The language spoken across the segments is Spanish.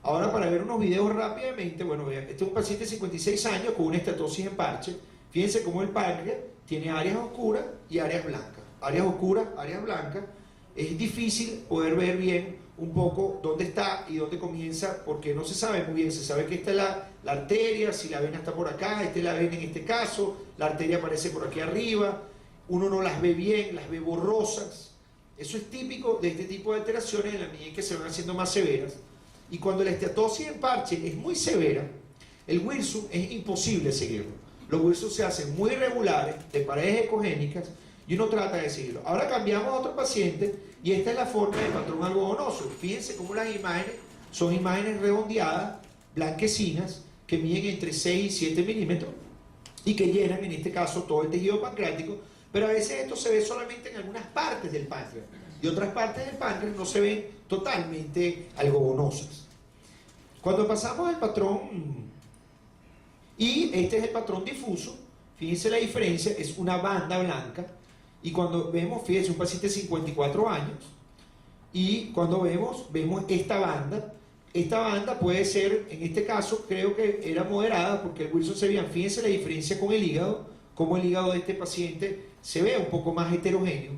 Ahora, para ver unos videos rápidamente, bueno, vean, este es un paciente de 56 años con una estatosis en parche. Fíjense cómo el páncreas tiene áreas oscuras y áreas blancas. Áreas oscuras, áreas blancas. Es difícil poder ver bien un poco dónde está y dónde comienza, porque no se sabe muy bien. Se sabe que esta es la arteria, si la vena está por acá, esta es la vena en este caso, la arteria aparece por aquí arriba, uno no las ve bien, las ve borrosas. Eso es típico de este tipo de alteraciones en la medida en que se van haciendo más severas. Y cuando la estatosis en parche es muy severa, el Wilson es imposible seguirlo. Los Wilson se hacen muy irregulares, de paredes ecogénicas, y uno trata de seguirlo. Ahora cambiamos a otro paciente, y esta es la forma del patrón algodonoso. Fíjense cómo las imágenes son imágenes redondeadas, blanquecinas, que miden entre 6 y 7 milímetros, y que llenan, en este caso, todo el tejido pancreático, pero a veces esto se ve solamente en algunas partes del páncreas, y otras partes del páncreas no se ven totalmente algodonosas. Cuando pasamos al patrón, y este es el patrón difuso, fíjense la diferencia, es una banda blanca, y cuando vemos, fíjense, un paciente de 54 años, y cuando vemos esta banda puede ser, en este caso, creo que era moderada, porque el Wilson se veía, fíjense la diferencia con el hígado, como el hígado de este paciente se ve un poco más heterogéneo.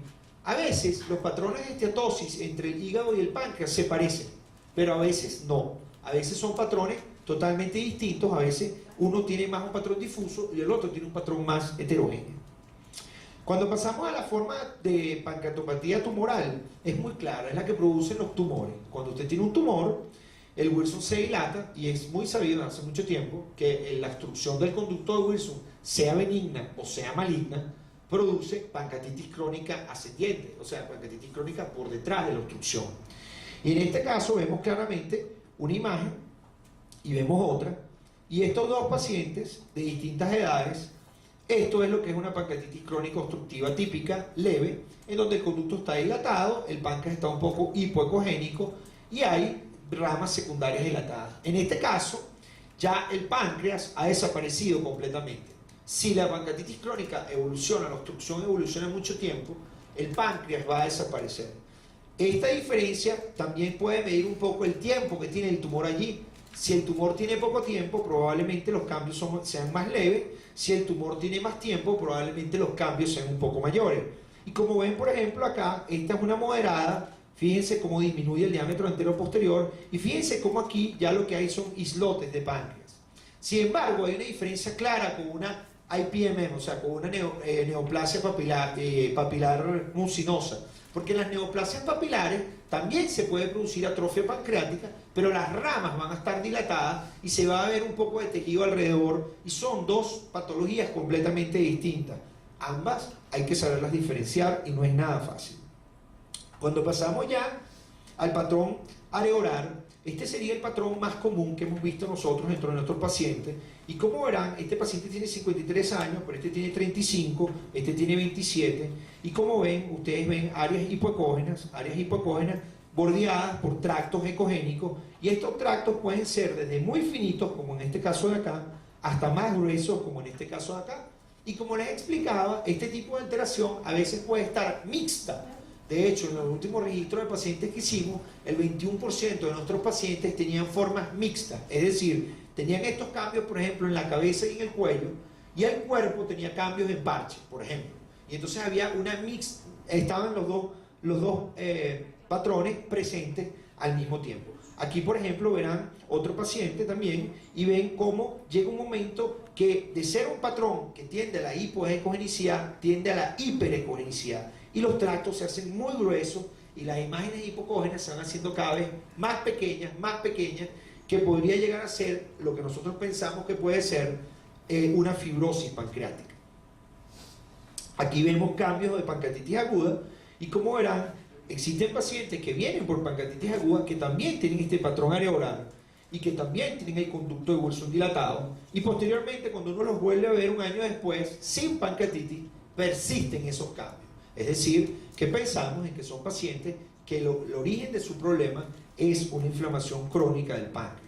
A veces los patrones de esteatosis entre el hígado y el páncreas se parecen, pero a veces no. A veces son patrones totalmente distintos, a veces uno tiene más un patrón difuso y el otro tiene un patrón más heterogéneo. Cuando pasamos a la forma de pancreatopatía tumoral, es muy clara, es la que producen los tumores. Cuando usted tiene un tumor, el Wilson se dilata, y es muy sabido hace mucho tiempo que la obstrucción del conducto de Wilson, sea benigna o sea maligna, produce pancreatitis crónica ascendiente, o sea, pancreatitis crónica por detrás de la obstrucción. Y en este caso vemos claramente una imagen y vemos otra, y estos dos pacientes de distintas edades, esto es lo que es una pancreatitis crónica obstructiva típica, leve, en donde el conducto está dilatado, el páncreas está un poco hipoecogénico y hay ramas secundarias dilatadas. En este caso, ya el páncreas ha desaparecido completamente. Si la pancreatitis crónica evoluciona, la obstrucción evoluciona mucho tiempo, el páncreas va a desaparecer. Esta diferencia también puede medir un poco el tiempo que tiene el tumor allí. Si el tumor tiene poco tiempo, probablemente los cambios sean más leves. Si el tumor tiene más tiempo, probablemente los cambios sean un poco mayores. Y como ven, por ejemplo, acá, esta es una moderada. Fíjense cómo disminuye el diámetro antero-posterior, y fíjense cómo aquí ya lo que hay son islotes de páncreas. Sin embargo, hay una diferencia clara con una IPMM, o sea, con una neoplasia papilar mucinosa, porque en las neoplasias papilares también se puede producir atrofia pancreática, pero las ramas van a estar dilatadas y se va a ver un poco de tejido alrededor, y son dos patologías completamente distintas. Ambas hay que saberlas diferenciar y no es nada fácil. Cuando pasamos ya al patrón areolar, este sería el patrón más común que hemos visto nosotros dentro de nuestros pacientes, y como verán, este paciente tiene 53 años, pero este tiene 35, este tiene 27, y como ven, ustedes ven áreas hipoecógenas bordeadas por tractos ecogénicos, y estos tractos pueden ser desde muy finitos, como en este caso de acá, hasta más gruesos, como en este caso de acá. Y como les explicaba, este tipo de alteración a veces puede estar mixta. De hecho, en los últimos registros de pacientes que hicimos, el 21% de nuestros pacientes tenían formas mixtas, es decir, tenían estos cambios, por ejemplo, en la cabeza y en el cuello, y el cuerpo tenía cambios en parche, por ejemplo. Y entonces había una mix, estaban los dos patrones presentes al mismo tiempo. Aquí, por ejemplo, verán otro paciente también, y ven cómo llega un momento que de ser un patrón que tiende a la hipoecogenicidad, tiende a la hiperecogenicidad, y los tractos se hacen muy gruesos, y las imágenes hipocógenas se van haciendo cada vez más pequeñas, que podría llegar a ser lo que nosotros pensamos que puede ser una fibrosis pancreática. Aquí vemos cambios de pancreatitis aguda, y como verán, existen pacientes que vienen por pancreatitis aguda que también tienen este patrón areolar y que también tienen el conducto de Wilson dilatado, y posteriormente, cuando uno los vuelve a ver un año después sin pancreatitis, persisten esos cambios. Es decir, que pensamos en que son pacientes que el origen de su problema es una inflamación crónica del páncreas.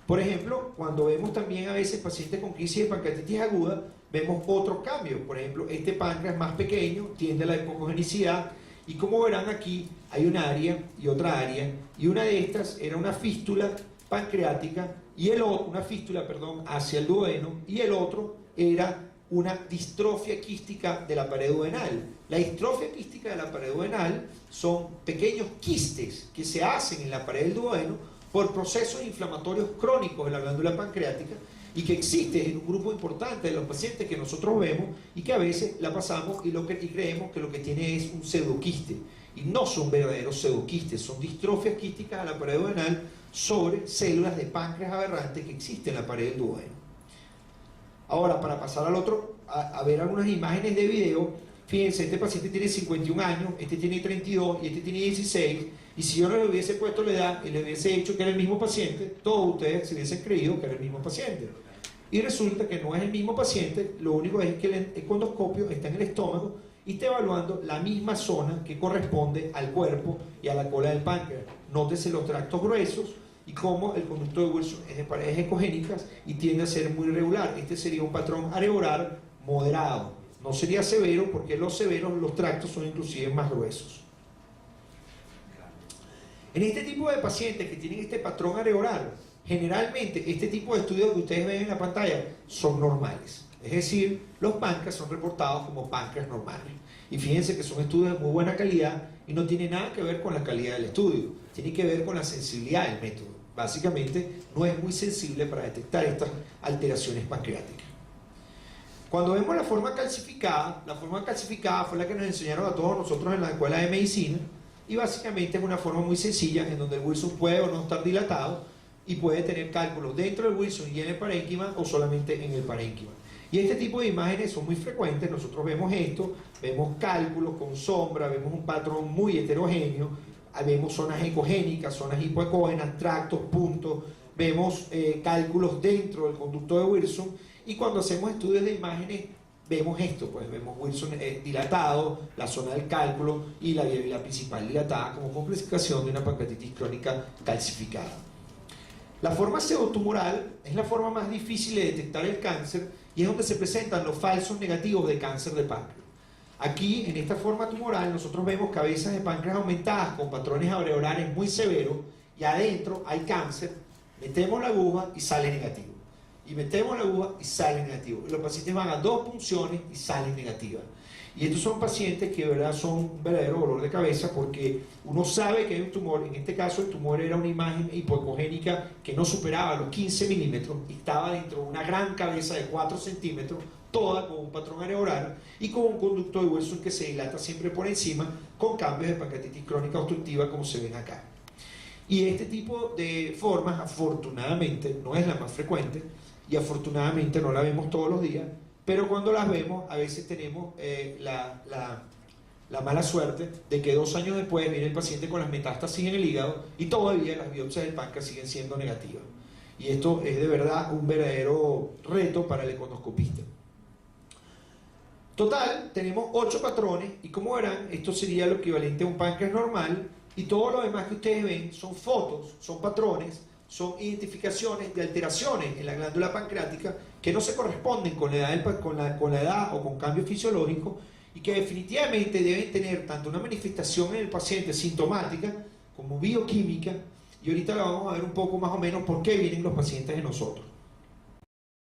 Por ejemplo, cuando vemos también a veces pacientes con crisis de pancreatitis aguda, vemos otros cambios. Por ejemplo, este páncreas más pequeño tiende a la hipocogenicidad, y como verán aquí hay un área y otra área, y una de estas era una fístula pancreática, y una fístula, perdón, hacia el duodeno, y el otro era una distrofia quística de la pared duodenal. La distrofia quística de la pared duodenal son pequeños quistes que se hacen en la pared del duodeno por procesos inflamatorios crónicos de la glándula pancreática y que existe en un grupo importante de los pacientes que nosotros vemos y que a veces la pasamos y creemos que lo que tiene es un pseudoquiste. Y no son verdaderos pseudoquistes, son distrofias quísticas a la pared duodenal sobre células de páncreas aberrantes que existen en la pared del duodeno. Ahora, para pasar al otro, a ver algunas imágenes de video, fíjense, este paciente tiene 51 años, este tiene 32 y este tiene 16, y si yo no le hubiese puesto la edad y le hubiese dicho que era el mismo paciente, todos ustedes se hubiesen creído que era el mismo paciente. Y resulta que no es el mismo paciente, lo único es que el endoscopio está en el estómago y está evaluando la misma zona que corresponde al cuerpo y a la cola del páncreas. Nótese los tractos gruesos y cómo el conducto de Wilson es de paredes ecogénicas y tiende a ser muy irregular. Este sería un patrón areolar moderado. No sería severo porque los severos, los tractos son inclusive más gruesos. En este tipo de pacientes que tienen este patrón areolar, generalmente este tipo de estudios que ustedes ven en la pantalla son normales. Es decir, los páncreas son reportados como páncreas normales. Y fíjense que son estudios de muy buena calidad y no tiene nada que ver con la calidad del estudio, tiene que ver con la sensibilidad del método. Básicamente no es muy sensible para detectar estas alteraciones pancreáticas. Cuando vemos la forma calcificada fue la que nos enseñaron a todos nosotros en la escuela de medicina, y básicamente es una forma muy sencilla en donde el Wilson puede o no estar dilatado y puede tener cálculos dentro del Wilson y en el parénquima o solamente en el parénquima. Y este tipo de imágenes son muy frecuentes. Nosotros vemos esto, vemos cálculos con sombra, vemos un patrón muy heterogéneo, vemos zonas ecogénicas, zonas hipoecógenas, tractos, puntos, vemos cálculos dentro del conducto de Wilson, y cuando hacemos estudios de imágenes vemos esto, pues vemos Wilson dilatado, la zona del cálculo y la vía principal dilatada como complicación de una pancreatitis crónica calcificada. La forma pseudotumoral es la forma más difícil de detectar el cáncer y es donde se presentan los falsos negativos de cáncer de páncreas. Aquí, en esta forma tumoral, nosotros vemos cabezas de páncreas aumentadas con patrones areolares muy severos y adentro hay cáncer. Metemos la aguja y sale negativo. Y metemos la aguja y sale negativo. Y los pacientes van a 2 punciones y salen negativas. Y estos son pacientes que de verdad son un verdadero dolor de cabeza porque uno sabe que hay un tumor. En este caso el tumor era una imagen hipoecogénica que no superaba los 15 milímetros y estaba dentro de una gran cabeza de 4 centímetros, toda con un patrón areolar y con un conducto de Wilson que se dilata siempre por encima con cambios de pancreatitis crónica obstructiva como se ven acá. Y este tipo de formas afortunadamente no es la más frecuente y afortunadamente no la vemos todos los días, pero cuando las vemos a veces tenemos la mala suerte de que 2 años después viene el paciente con las metástasis en el hígado y todavía las biopsias del páncreas siguen siendo negativas. Y esto es de verdad un verdadero reto para el econoscopista. Total, tenemos 8 patrones y como verán, esto sería lo equivalente a un páncreas normal y todo lo demás que ustedes ven son fotos, son patrones, son identificaciones de alteraciones en la glándula pancreática que no se corresponden con la edad o con cambios fisiológicos y que definitivamente deben tener tanto una manifestación en el paciente sintomática como bioquímica, y ahorita la vamos a ver un poco más o menos por qué vienen los pacientes de nosotros.